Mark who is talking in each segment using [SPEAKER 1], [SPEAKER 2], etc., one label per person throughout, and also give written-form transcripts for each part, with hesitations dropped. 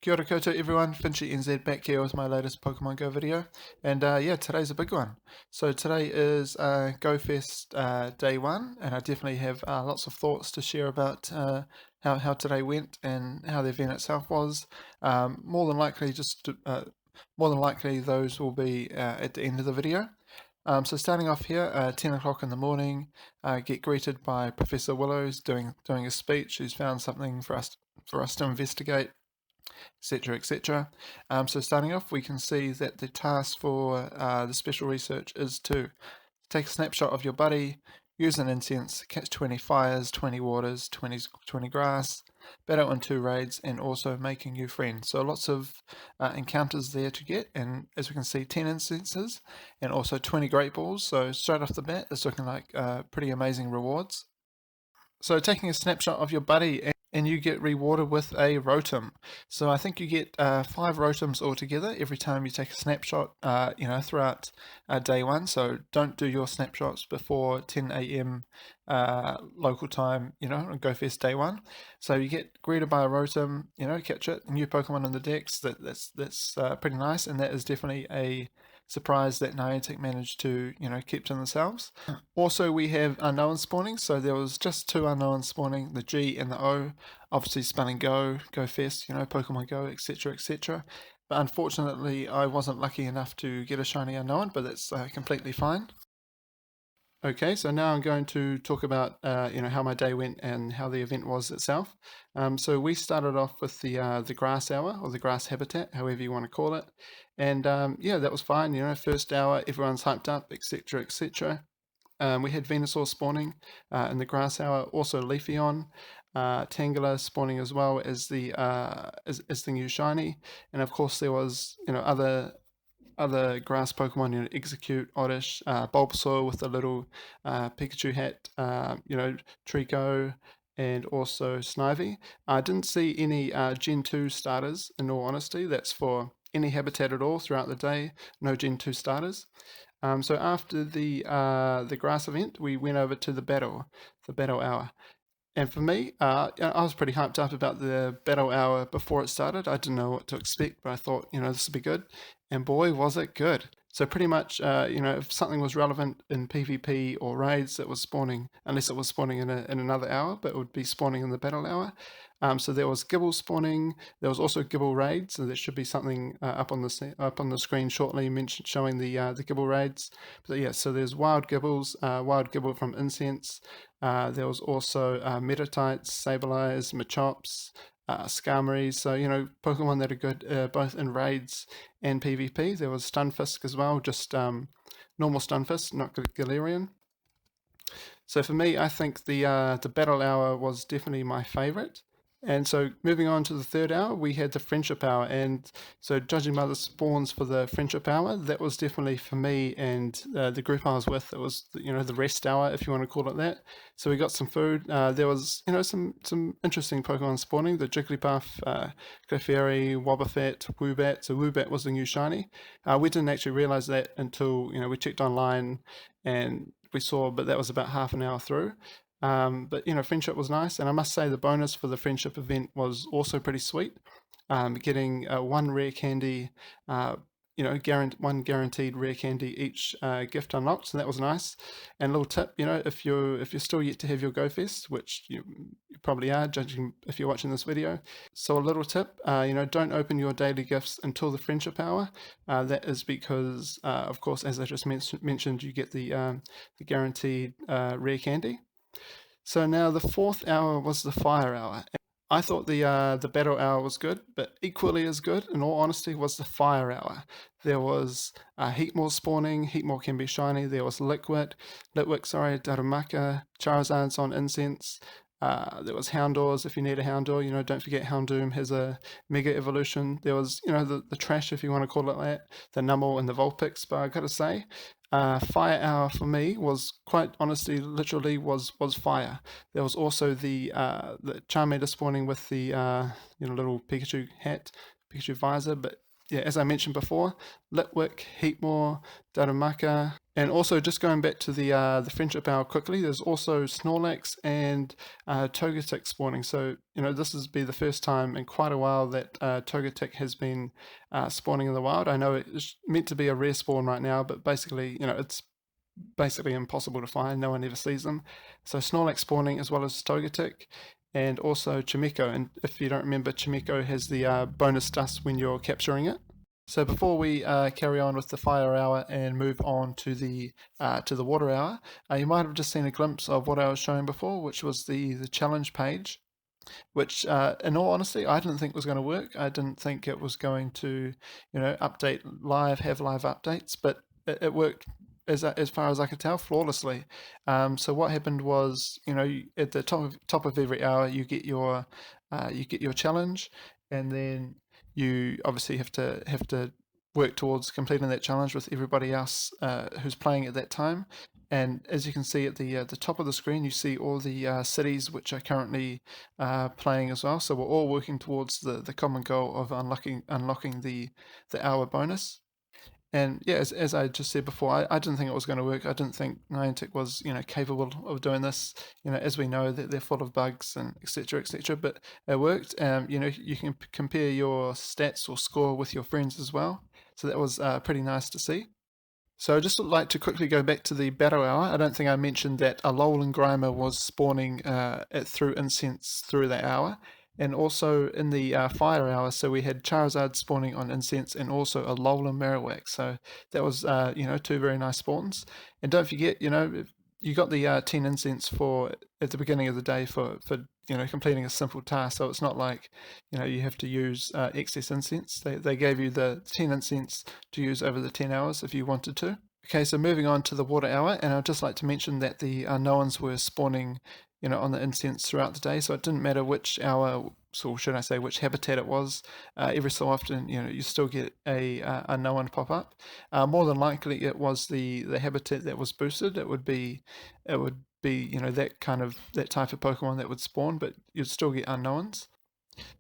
[SPEAKER 1] Kia ora koutou everyone, Finchy NZ back here with my latest Pokemon Go video, and yeah, today's a big one. So today is GoFest day one, and I definitely have lots of thoughts to share about how today went and how the event itself was. More than likely, more than likely those will be at the end of the video. So starting off here, 10 o'clock in the morning, get greeted by Professor Willows doing a speech. Who's found something for us to investigate, etc., etc. So starting off, we can see that the task for the special research is to take a snapshot of your buddy, use an incense, catch 20 fires, 20 waters, 20 grass, battle in 2 raids, and also make a new friend. So lots of encounters there to get, and as we can see, 10 incenses and also 20 great balls. So straight off the bat, it's looking like pretty amazing rewards. So taking a snapshot of your buddy, and you get rewarded with a Rotom. So I think you get 5 Rotoms altogether every time you take a snapshot, throughout day one. So don't do your snapshots before 10 a.m. Local time, on GoFest day one. So you get greeted by a Rotom, catch it, new Pokemon in the decks. That's pretty nice, and that is definitely a surprise that Niantic managed to, keep to themselves. Also, we have unknown spawning. So there was just 2 unknown spawning, the G and the O. Obviously, spelling Go Fest, Pokemon Go, etc., etc. But unfortunately, I wasn't lucky enough to get a shiny unknown, but that's completely fine. Okay, so now I'm going to talk about how my day went and how the event was itself. So we started off with the grass hour, or the grass habitat, however you want to call it, and yeah, that was fine. First hour, everyone's hyped up, etc., etc. We had Venusaur spawning in the grass hour, also Leafeon, Tangela spawning as well as as the new shiny, and of course there was other grass Pokemon, Execute, Oddish, Bulbasaur with the little Pikachu hat, Trico, and also Snivy. I didn't see any Gen 2 starters, in all honesty. That's for any habitat at all throughout the day, no Gen 2 starters. So after the grass event, we went over to the battle hour. And for me, I was pretty hyped up about the battle hour before it started. I didn't know what to expect, but I thought, this would be good. And boy, was it good. So pretty much, if something was relevant in PvP or raids, it was spawning, unless it was spawning in another hour, but it would be spawning in the battle hour. So there was Gibble spawning. There was also Gibble raids. So there should be something up on the screen shortly showing the Gibble raids. But yeah, so there's wild Gibbles, wild Gibble from Incense. There was also Metatites, Sableyes, Machops, Skarmories, so Pokemon that are good both in raids and PvP. There was Stunfisk as well, just normal Stunfisk, not Galarian. So for me, I think the battle hour was definitely my favourite. And so moving on to the third hour, we had the friendship hour. And so judging by the spawns for the friendship hour, that was definitely for me and the group I was with. It was, the rest hour, if you want to call it that. So we got some food. There was, some interesting Pokemon spawning. The Jigglypuff, Clefairy, Wobbuffet, Woobat. So Woobat was the new shiny. We didn't actually realize that until, we checked online and we saw, but that was about half an hour through. But friendship was nice, and I must say the bonus for the friendship event was also pretty sweet. Getting one rare candy, one guaranteed rare candy each gift unlocked, so that was nice. And a little tip, if you're still yet to have your Go Fest, which you probably are, judging if you're watching this video. So a little tip, don't open your daily gifts until the friendship hour. That is because, of course, as I just mentioned, you get the guaranteed rare candy. So now the fourth hour was the fire hour. I thought the battle hour was good, but equally as good, in all honesty, was the fire hour. There was Heatmore spawning. Heatmore can be shiny. There was Litwick, Darumaka, Charizard's on Incense. There was Houndours if you need a Houndour. Don't forget Houndoom has a Mega Evolution. There was, the trash, if you want to call it that, the Numel and the Vulpix, but I gotta say, fire hour for me was quite honestly, literally was fire. There was also the Charmander spawning with the little Pikachu hat, Pikachu visor, but yeah, as I mentioned before, Litwick, Heatmore, Darumaka, and also just going back to the friendship hour quickly, there's also Snorlax and Togetic spawning. So, this has been the first time in quite a while that Togetic has been spawning in the wild. I know it's meant to be a rare spawn right now, but basically, it's basically impossible to find. No one ever sees them. So Snorlax spawning as well as Togetic and also Chimeko. And if you don't remember, Chimeko has the bonus dust when you're capturing it. So before we carry on with the fire hour and move on to the water hour, you might have just seen a glimpse of what I was showing before, which was the challenge page, which in all honesty I didn't think was going to work. I didn't think it was going to update live, have live updates, but it worked as far as I could tell flawlessly. So what happened was, at the top of every hour you get your challenge, and then you obviously have to work towards completing that challenge with everybody else who's playing at that time. And as you can see at the top of the screen, you see all the cities which are currently playing as well. So we're all working towards the common goal of unlocking the hour bonus. And yeah, as I just said before, I didn't think it was going to work. I didn't think Niantic was capable of doing this. As we know that they're full of bugs and etc etc. But it worked. You can compare your stats or score with your friends as well. So that was pretty nice to see. So I just would like to quickly go back to the battle hour. I don't think I mentioned that a Alolan Grimer was spawning through incense through that hour. And also in the fire hour, so we had Charizard spawning on incense and also a Alolan Marowak. So that was, two very nice spawns. And don't forget, you got the 10 incense for at the beginning of the day for completing a simple task. So it's not like you have to use excess incense. They gave you the 10 incense to use over the 10 hours if you wanted to. Okay, so moving on to the water hour, and I'd just like to mention that the unknowns were spawning on the incense throughout the day, so it didn't matter which hour, so should I say which habitat it was. Every so often, you still get a unknown pop up. More than likely, it was the habitat that was boosted. It would be that type of Pokemon that would spawn, but you'd still get unknowns.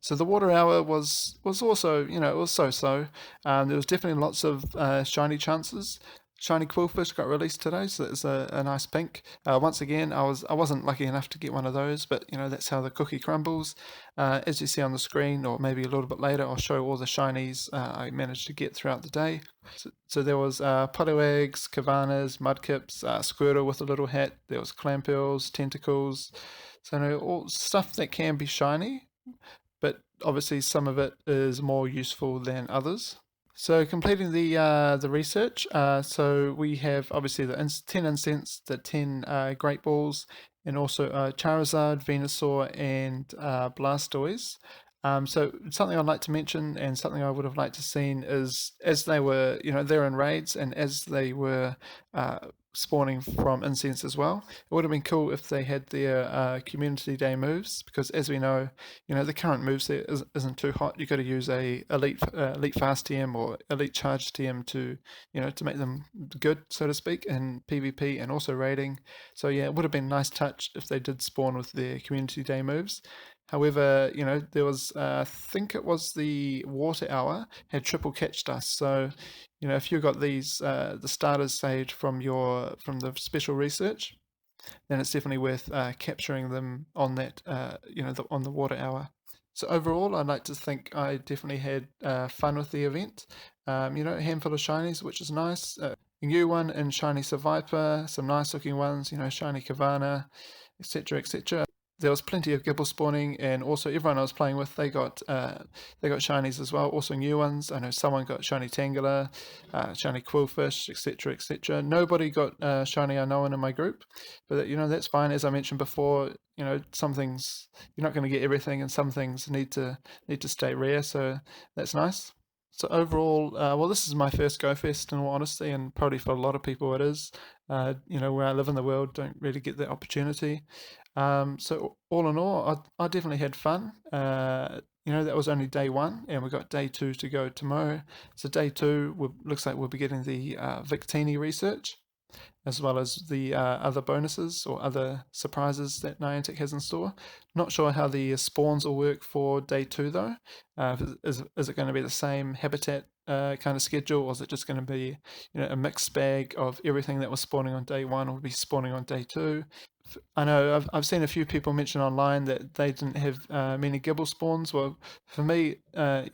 [SPEAKER 1] So the water hour was also, it was so-so. There was definitely lots of shiny chances. Shiny Quillfish got released today, so it's a nice pink. Once again, I wasn't lucky enough to get one of those, but that's how the cookie crumbles. As you see on the screen, or maybe a little bit later, I'll show all the shinies I managed to get throughout the day. So there was Poliwags, Kavanas, Mudkips, Squirtle with a little hat. There was Clamperls, Tentacles. So all stuff that can be shiny, but obviously some of it is more useful than others. So completing the research, so we have obviously the 10 incense, the 10 Great Balls, and also Charizard, Venusaur, and Blastoise. So something I'd like to mention and something I would have liked to seen is as they were, they're in raids and as they were spawning from incense as well, it would have been cool if they had their community day moves, because as we know, the current moveset isn't too hot. You've got to use a elite fast TM or elite charge TM to to make them good, so to speak, in PvP and also raiding. So yeah, it would have been a nice touch if they did spawn with their community day moves. However, there was, I think it was the water hour had triple catch dust. So, if you got these, the starters saved from the special research, then it's definitely worth capturing them on that, on the water hour. So overall, I'd like to think I definitely had fun with the event. A handful of shinies, which is nice. A new one in Shiny Survivor, some nice looking ones, Shiny Kavana, etc., etc. There was plenty of Gibble spawning, and also everyone I was playing with, they got shinies as well, also new ones. I know someone got shiny Tangela, shiny Quillfish, etc., etc. Nobody got shiny Unknown in my group, but that's fine. As I mentioned before, some things you're not going to get everything, and some things need to stay rare, so that's nice. So overall, well, this is my first Go Fest in all honesty, and probably for a lot of people it is. Where I live in the world, don't really get that opportunity. So all in all, I definitely had fun. That was only day one, and we got day two to go tomorrow. So day two looks like we'll be getting the Victini research. as well as the other bonuses or other surprises that Niantic has in store. Not sure how the spawns will work for day 2 though. Is it going to be the same habitat kind of schedule, or is it just going to be a mixed bag of everything that was spawning on day 1 will be spawning on day 2? I know I've seen a few people mention online that they didn't have many Gibble spawns. Well, for me, I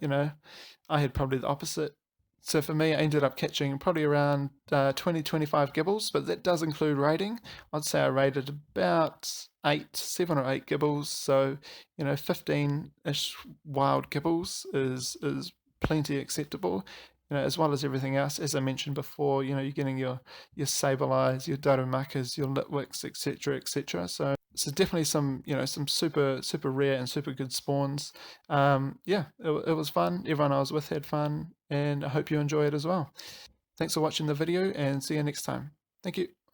[SPEAKER 1] had probably the opposite. So for me, I ended up catching probably around 20, 25 Gibbles, but that does include raiding. I'd say I raided about 7 or 8 Gibbles. So 15-ish wild Gibbles is plenty acceptable. As well as everything else, as I mentioned before, you're getting your Sableyes, your Darumaka, your Litwicks, etc., etc. So definitely some super rare and super good spawns. Yeah, it was fun. Everyone I was with had fun, and I hope you enjoy it as well. Thanks for watching the video, and see you next time. Thank you.